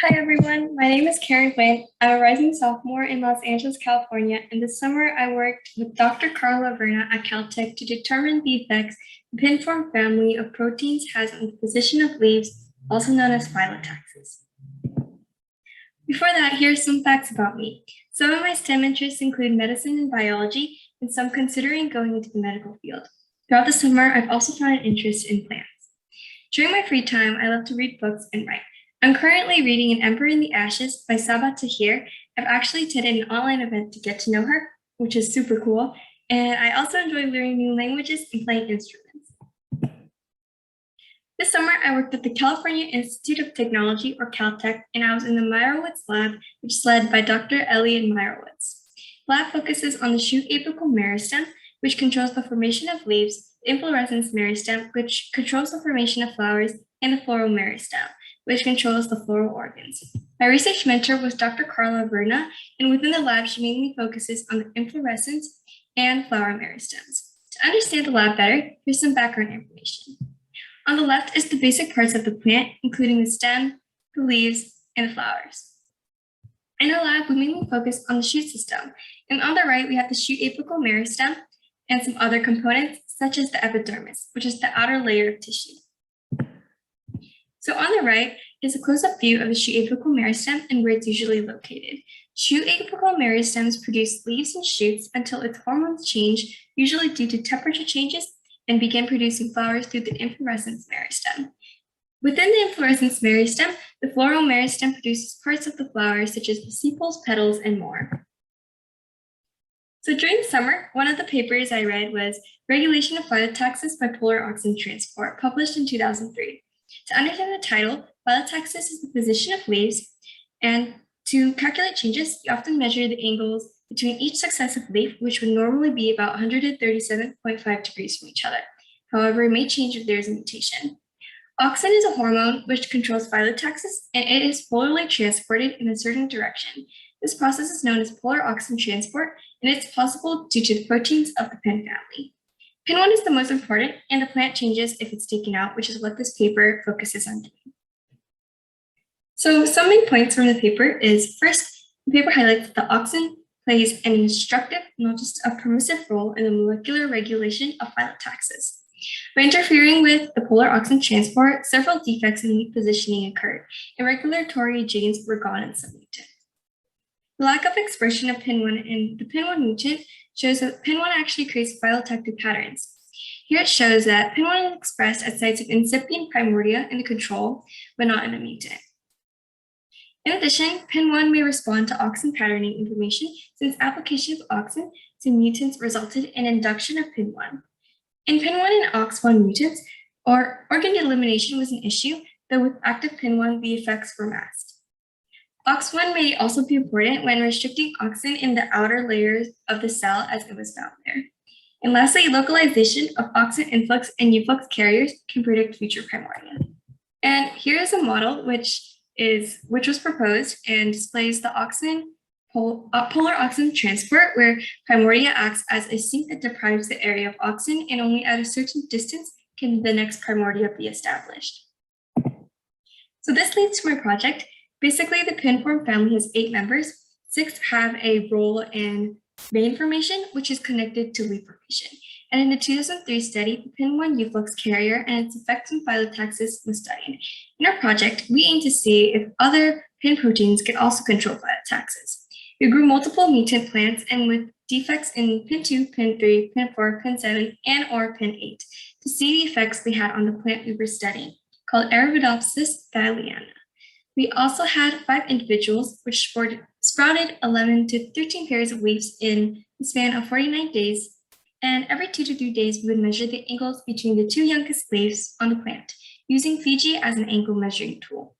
Hi everyone, my name is Huynh. I'm a rising sophomore in Los Angeles, California, and this summer I worked with Dr. Carla Verna at Caltech to determine the effects the pinform family of proteins has on the position of leaves, also known as Phyllotaxis. Before that, here are some facts about me. Some of my STEM interests include medicine and biology, and some considering going into the medical field. Throughout the summer, I've also found an interest in plants. During my free time, I love to read books and write. I'm currently reading An Emperor in the Ashes by Sabaa Tahir. I've actually attended an online event to get to know her, which is super cool. And I also enjoy learning new languages and playing instruments. This summer, I worked at the California Institute of Technology, or Caltech, and I was in the Meyerowitz Lab, which is led by Dr. Elliot Meyerowitz. The lab focuses on the shoot apical meristem, which controls the formation of leaves, the inflorescence meristem, which controls the formation of flowers, and the floral meristem, which controls the floral organs. My research mentor was Dr. Carla Verna, and within the lab, she mainly focuses on the inflorescence and flower meristems. To understand the lab better, here's some background information. On the left is the basic parts of the plant, including the stem, the leaves, and the flowers. In our lab, we mainly focus on the shoot system, and on the right, we have the shoot apical meristem and some other components, such as the epidermis, which is the outer layer of tissue. So on the right is a close-up view of the shoot apical meristem and where it's usually located. Shoot apical meristems produce leaves and shoots until its hormones change, usually due to temperature changes, and begin producing flowers through the inflorescence meristem. Within the inflorescence meristem, the floral meristem produces parts of the flower, such as the sepals, petals, and more. So during the summer, one of the papers I read was Regulation of Phytotaxis by Polar Oxen Transport, published in 2003. To understand the title, Phytotaxis is the position of leaves, and to calculate changes, you often measure the angles between each successive leaf, which would normally be about 137.5 degrees from each other. However, it may change if there is a mutation. Auxin is a hormone which controls Phytotaxis, and it is polarly transported in a certain direction. This process is known as polar auxin transport, and it's possible due to the proteins of the pin family. Pin 1 is the most important, and the plant changes if it's taken out, which is what this paper focuses on doing. So some main points from the paper is, first, the paper highlights that the auxin plays an instructive, not just a permissive role in the molecular regulation of Phytotaxis. By interfering with the polar auxin transport, several defects in leaf positioning occurred, and regulatory genes were gone in some mutants. The lack of expression of pin 1 in the pin 1 mutant shows that pin 1 actually creates phylotactic patterns. Here it shows that pin 1 is expressed at sites of incipient primordia in the control, but not in the mutant. In addition, pin 1 may respond to auxin patterning information since application of auxin to mutants resulted in induction of pin 1. In pin 1 and OX1 mutants, organ elimination was an issue, though with active pin 1, the effects were masked. OX1 may also be important when restricting auxin in the outer layers of the cell, as it was found there. And lastly, localization of auxin influx and efflux carriers can predict future primordia. And here is a model which was proposed and displays the polar auxin transport, where primordia acts as a sink that deprives the area of auxin, and only at a certain distance can the next primordia be established. So this leads to my project. Basically, the pinform family has 8 members. 6 have a role in vein formation, which is connected to leaf formation. And in the 2003 study, the pin 1 efflux carrier and its effects on Phytotaxis was studied. In our project, we aim to see if other pin proteins can also control Phytotaxis. We grew multiple mutant plants and with defects in pin 2, pin 3, pin 4, pin 7, and or pin 8 to see the effects they had on the plant we were studying, called Arabidopsis thaliana. We also had 5 individuals which sprouted 11 to 13 pairs of leaves in the span of 49 days, and every 2 to 3 days we would measure the angles between the 2 youngest leaves on the plant, using Fiji as an angle measuring tool.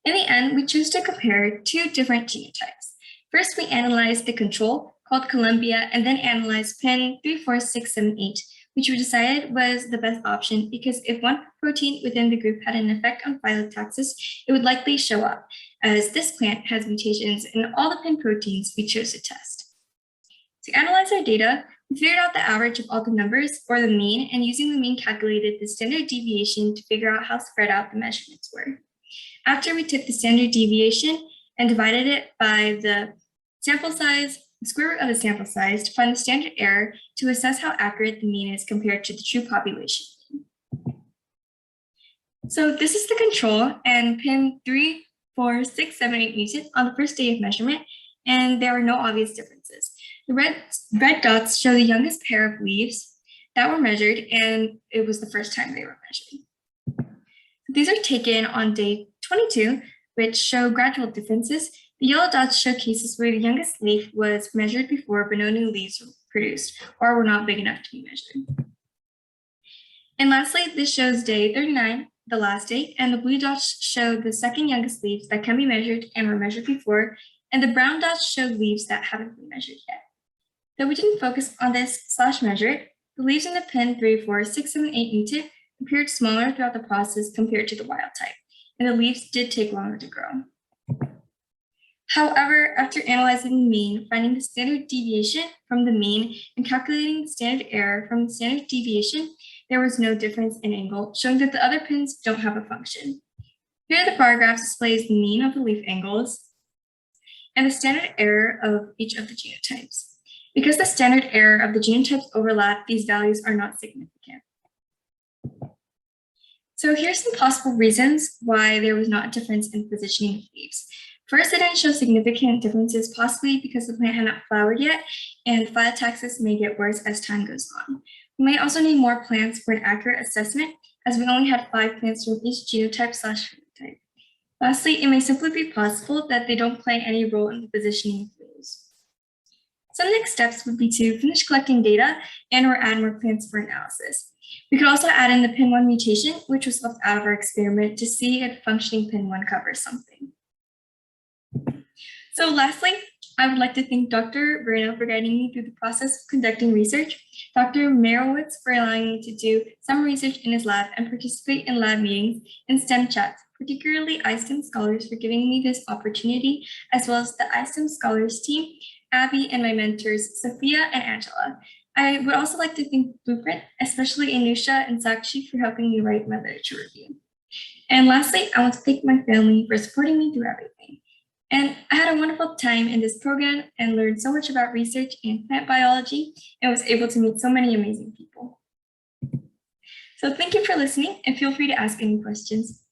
In the end, we chose to compare 2 different genotypes. First, we analyzed the control, called Columbia, and then analyzed pin 3, 4, 6, 7, 8, which we decided was the best option because if one protein within the group had an effect on Phytotaxis, it would likely show up, as this plant has mutations in all the pin proteins we chose to test. To analyze our data, we figured out the average of all the numbers, or the mean, and using the mean calculated the standard deviation to figure out how spread out the measurements were. after we took the standard deviation and divided it by the sample size, the square root of the sample size, to find the standard error to assess how accurate the mean is compared to the true population. So this is the control and pin 3, 4, 6, 7, 8 mutant on the first day of measurement, and there were no obvious differences. The red dots show the youngest pair of leaves that were measured, and it was the first time they were measured. These are taken on day 22, which show gradual differences. The yellow dots show cases where the youngest leaf was measured before but no new leaves were produced or were not big enough to be measured. And lastly, this shows day 39, the last day, and the blue dots show the second youngest leaves that can be measured and were measured before, and the brown dots show leaves that haven't been measured yet. Though we didn't focus on this / measure it, the leaves in the pin 3, 4, 6, 7, 8 mutant appeared smaller throughout the process compared to the wild type, and the leaves did take longer to grow. However, after analyzing the mean, finding the standard deviation from the mean, and calculating the standard error from the standard deviation, there was no difference in angle, showing that the other pins don't have a function. Here the bar graph displays the mean of the leaf angles and the standard error of each of the genotypes. Because the standard error of the genotypes overlap, these values are not significant. So here's some possible reasons why there was not a difference in positioning of leaves. First, it didn't show significant differences, possibly because the plant had not flowered yet, and Phytotaxis may get worse as time goes on. We might also need more plants for an accurate assessment, as we only had 5 plants from each genotype / phenotype. Lastly, it may simply be possible that they don't play any role in the positioning of leaves. Some next steps would be to finish collecting data and/or add more plants for analysis. We could also add in the pin 1 mutation, which was left out of our experiment, to see if functioning pin 1 covers something. So lastly, I would like to thank Dr. Verna for guiding me through the process of conducting research, Dr. Meyerowitz for allowing me to do some research in his lab and participate in lab meetings and STEM chats, particularly iSTEM Scholars for giving me this opportunity, as well as the iSTEM Scholars team, Abby, and my mentors, Sophia and Angela. I would also like to thank Blueprint, especially Anusha and Sakshi, for helping me write my literature review. And lastly, I want to thank my family for supporting me through everything. And I had a wonderful time in this program and learned so much about research and plant biology and was able to meet so many amazing people. So thank you for listening and feel free to ask any questions.